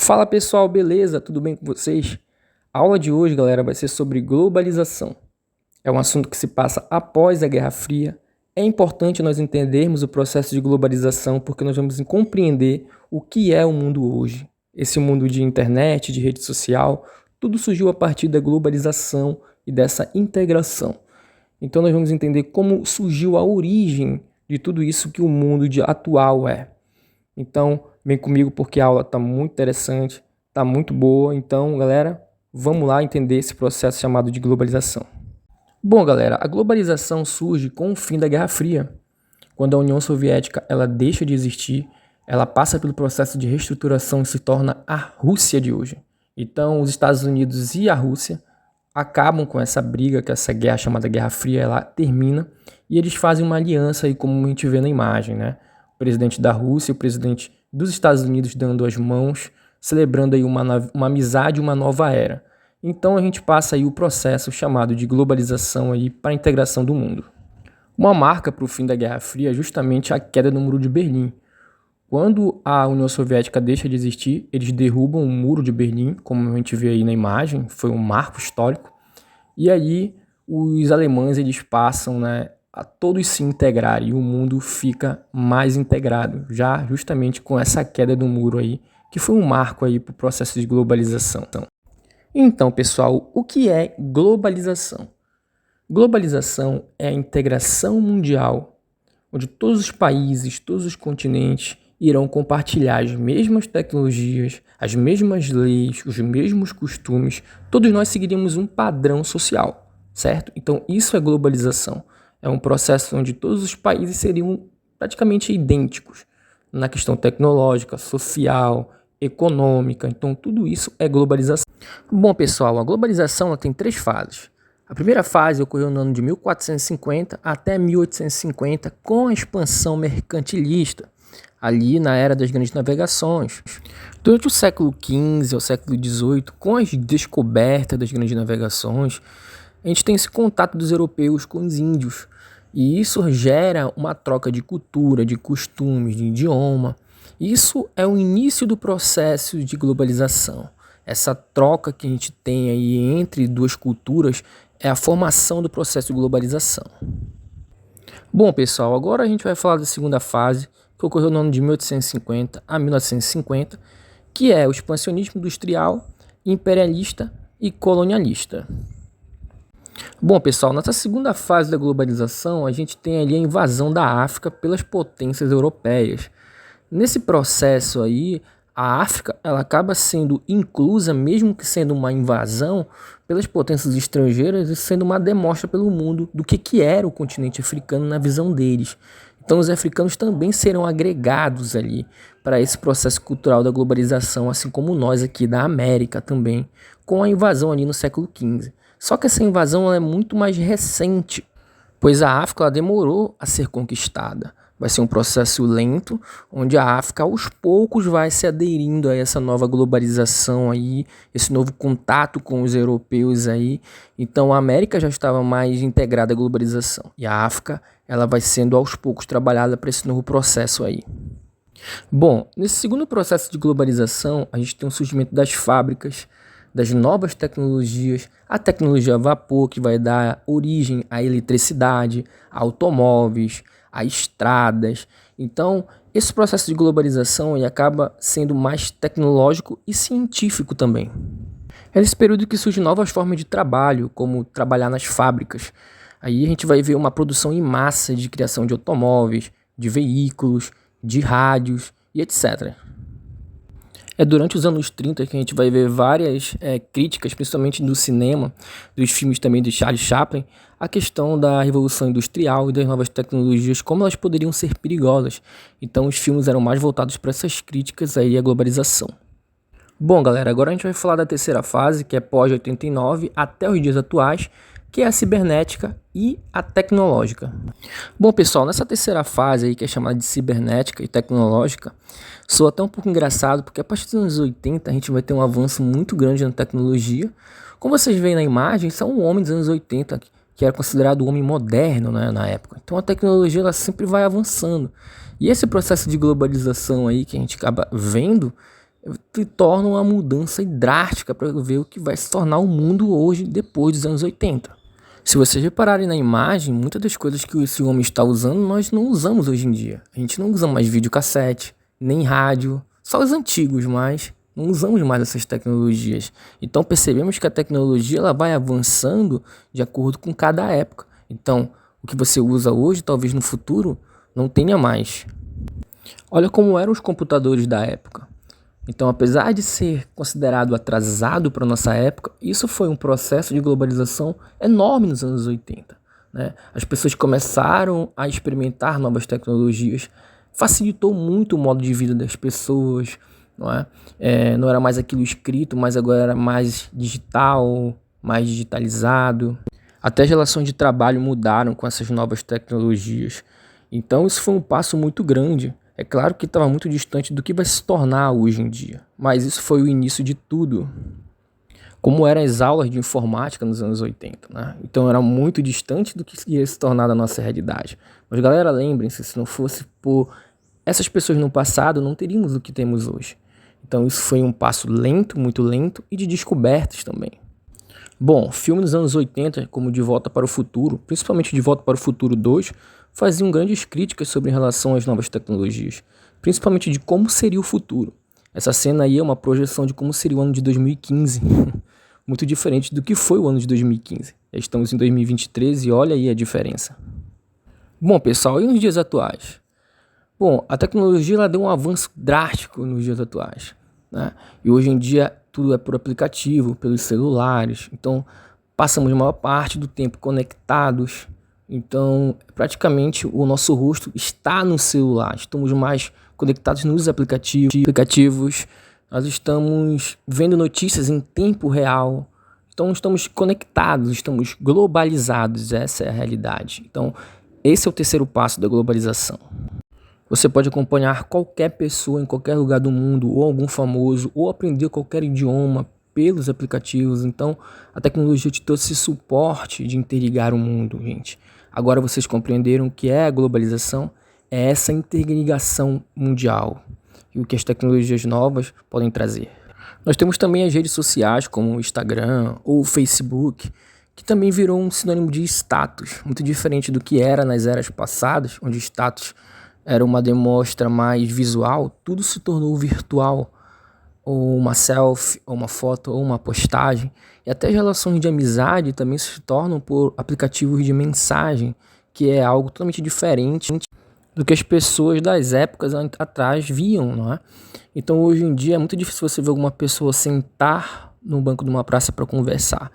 Fala pessoal, beleza? Tudo bem com vocês? A aula de hoje, galera, vai ser sobre globalização. É um assunto que se passa após a Guerra Fria. É importante nós entendermos o processo de globalização porque nós vamos compreender o que é o mundo hoje. Esse mundo de internet, de rede social, tudo surgiu a partir da globalização e dessa integração. Então nós vamos entender como surgiu a origem de tudo isso que o mundo atual é. Então, vem comigo porque a aula está muito interessante, está muito boa. Então, galera, vamos lá entender esse processo chamado de globalização. Bom, galera, a globalização surge com o fim da Guerra Fria. Quando a União Soviética ela deixa de existir, ela passa pelo processo de reestruturação e se torna a Rússia de hoje. Então, os Estados Unidos e a Rússia acabam com essa briga, que essa guerra chamada Guerra Fria, ela termina, e eles fazem uma aliança aí, como a gente vê na imagem, né? O presidente da Rússia e o presidente dos Estados Unidos dando as mãos, celebrando aí uma amizade, uma nova era. Então a gente passa aí o processo chamado de globalização aí para a integração do mundo. Uma marca para o fim da Guerra Fria é justamente a queda do Muro de Berlim. Quando a União Soviética deixa de existir, eles derrubam o Muro de Berlim, como a gente vê aí na imagem, foi um marco histórico. E aí os alemães eles passam, né, a todos se integrarem e o mundo fica mais integrado, já justamente com essa queda do muro aí, que foi um marco aí para o processo de globalização. Então, pessoal, o que é globalização? Globalização é a integração mundial, onde todos os países, todos os continentes irão compartilhar as mesmas tecnologias, as mesmas leis, os mesmos costumes, todos nós seguiríamos um padrão social, certo? Então, isso é globalização. É um processo onde todos os países seriam praticamente idênticos na questão tecnológica, social, econômica. Então, tudo isso é globalização. Bom, pessoal, a globalização ela tem 3 fases. A primeira fase ocorreu no ano de 1450 até 1850, com a expansão mercantilista, ali na era das grandes navegações. Durante o século XV ao século XVIII, com as descobertas das grandes navegações, a gente tem esse contato dos europeus com os índios. E isso gera uma troca de cultura, de costumes, de idioma. Isso é o início do processo de globalização. Essa troca que a gente tem aí entre duas culturas é a formação do processo de globalização. Bom, pessoal, agora a gente vai falar da segunda fase, que ocorreu no ano de 1850 a 1950, que é o expansionismo industrial, imperialista e colonialista. Bom, pessoal, nessa segunda fase da globalização, a gente tem ali a invasão da África pelas potências europeias. Nesse processo aí, a África ela acaba sendo inclusa, mesmo que sendo uma invasão, pelas potências estrangeiras e sendo uma demonstra pelo mundo do que era o continente africano na visão deles. Então os africanos também serão agregados ali para esse processo cultural da globalização, assim como nós aqui da América também, com a invasão ali no século XV. Só que essa invasão é muito mais recente, pois a África ela demorou a ser conquistada. Vai ser um processo lento, onde a África aos poucos vai se aderindo a essa nova globalização aí, esse novo contato com os europeus aí. Então a América já estava mais integrada à globalização e a África ela vai sendo aos poucos trabalhada para esse novo processo aí. Bom, nesse segundo processo de globalização, a gente tem o surgimento das fábricas, das novas tecnologias, a tecnologia a vapor que vai dar origem à eletricidade, a automóveis, a estradas. Então, esse processo de globalização ele acaba sendo mais tecnológico e científico também. É nesse período que surgem novas formas de trabalho, como trabalhar nas fábricas. Aí a gente vai ver uma produção em massa de criação de automóveis, de veículos, de rádios e etc. É durante os anos 30 que a gente vai ver várias críticas, principalmente do cinema, dos filmes também de Charles Chaplin, a questão da Revolução Industrial e das novas tecnologias, como elas poderiam ser perigosas. Então os filmes eram mais voltados para essas críticas aí à globalização. Bom, galera, agora a gente vai falar da terceira fase, que é pós-89 até os dias atuais, que é a cibernética e a tecnológica. Bom, pessoal, nessa terceira fase aí, que é chamada de cibernética e tecnológica, soa até um pouco engraçado, porque a partir dos anos 80 a gente vai ter um avanço muito grande na tecnologia. Como vocês veem na imagem, são um homem dos anos 80, que era considerado o homem moderno, né, na época. Então a tecnologia ela sempre vai avançando. E esse processo de globalização aí que a gente acaba vendo, que tornam uma mudança drástica para ver o que vai se tornar o mundo hoje, depois dos anos 80. Se vocês repararem na imagem, muitas das coisas que esse homem está usando, nós não usamos hoje em dia. A gente não usa mais videocassete, nem rádio, só os antigos, mas não usamos mais essas tecnologias. Então percebemos que a tecnologia ela vai avançando de acordo com cada época. Então, o que você usa hoje, talvez no futuro, não tenha mais. Olha como eram os computadores da época. Então, apesar de ser considerado atrasado para a nossa época, isso foi um processo de globalização enorme nos anos 80. Né? As pessoas começaram a experimentar novas tecnologias, facilitou muito o modo de vida das pessoas, não é? Não era mais aquilo escrito, mas agora era mais digital, mais digitalizado. Até as relações de trabalho mudaram com essas novas tecnologias. Então, isso foi um passo muito grande. É claro que estava muito distante do que vai se tornar hoje em dia, mas isso foi o início de tudo. Como eram as aulas de informática nos anos 80, né? Então era muito distante do que ia se tornar da nossa realidade. Mas galera, lembrem-se, se não fosse por essas pessoas no passado, não teríamos o que temos hoje. Então isso foi um passo lento, muito lento e de descobertas também. Bom, filmes dos anos 80, como De Volta para o Futuro, principalmente De Volta para o Futuro 2, faziam grandes críticas sobre relação às novas tecnologias, principalmente de como seria o futuro. Essa cena aí é uma projeção de como seria o ano de 2015, muito diferente do que foi o ano de 2015. Já estamos em 2023 e olha aí a diferença. Bom, pessoal, e nos dias atuais? Bom, a tecnologia ela deu um avanço drástico nos dias atuais, né? E hoje em dia tudo é por aplicativo, pelos celulares. Então, passamos a maior parte do tempo conectados. Então, praticamente o nosso rosto está no celular. Estamos mais conectados nos aplicativos. Nós estamos vendo notícias em tempo real. Então, estamos conectados, estamos globalizados. Essa é a realidade. Então, esse é o terceiro passo da globalização. Você pode acompanhar qualquer pessoa em qualquer lugar do mundo, ou algum famoso, ou aprender qualquer idioma pelos aplicativos. Então, a tecnologia te trouxe esse suporte de interligar o mundo, gente. Agora vocês compreenderam o que é a globalização? É essa interligação mundial e o que as tecnologias novas podem trazer. Nós temos também as redes sociais, como o Instagram ou o Facebook, que também virou um sinônimo de status, muito diferente do que era nas eras passadas, onde status era uma demonstra mais visual, tudo se tornou virtual, ou uma selfie, ou uma foto, ou uma postagem. E até as relações de amizade também se tornam por aplicativos de mensagem, que é algo totalmente diferente do que as pessoas das épocas atrás viam, não é? Então hoje em dia é muito difícil você ver alguma pessoa sentar no banco de uma praça para conversar.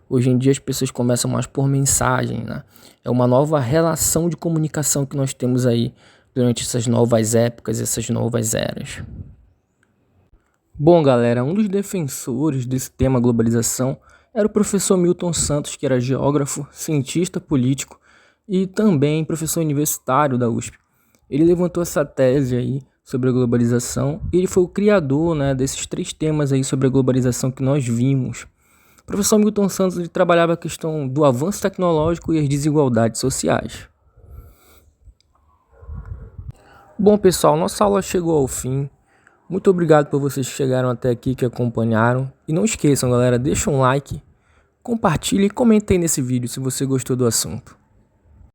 Hoje em dia as pessoas começam mais por mensagem, né? É uma nova relação de comunicação que nós temos aí durante essas novas épocas, essas novas eras. Bom, galera, um dos defensores desse tema globalização era o professor Milton Santos, que era geógrafo, cientista político e também professor universitário da USP. Ele levantou essa tese aí sobre a globalização e ele foi o criador, né, desses três temas aí sobre a globalização que nós vimos. O professor Milton Santos ele trabalhava a questão do avanço tecnológico e as desigualdades sociais. Bom, pessoal, nossa aula chegou ao fim. Muito obrigado por vocês que chegaram até aqui, que acompanharam. E não esqueçam, galera, deixa um like, compartilhe e comentem nesse vídeo se você gostou do assunto.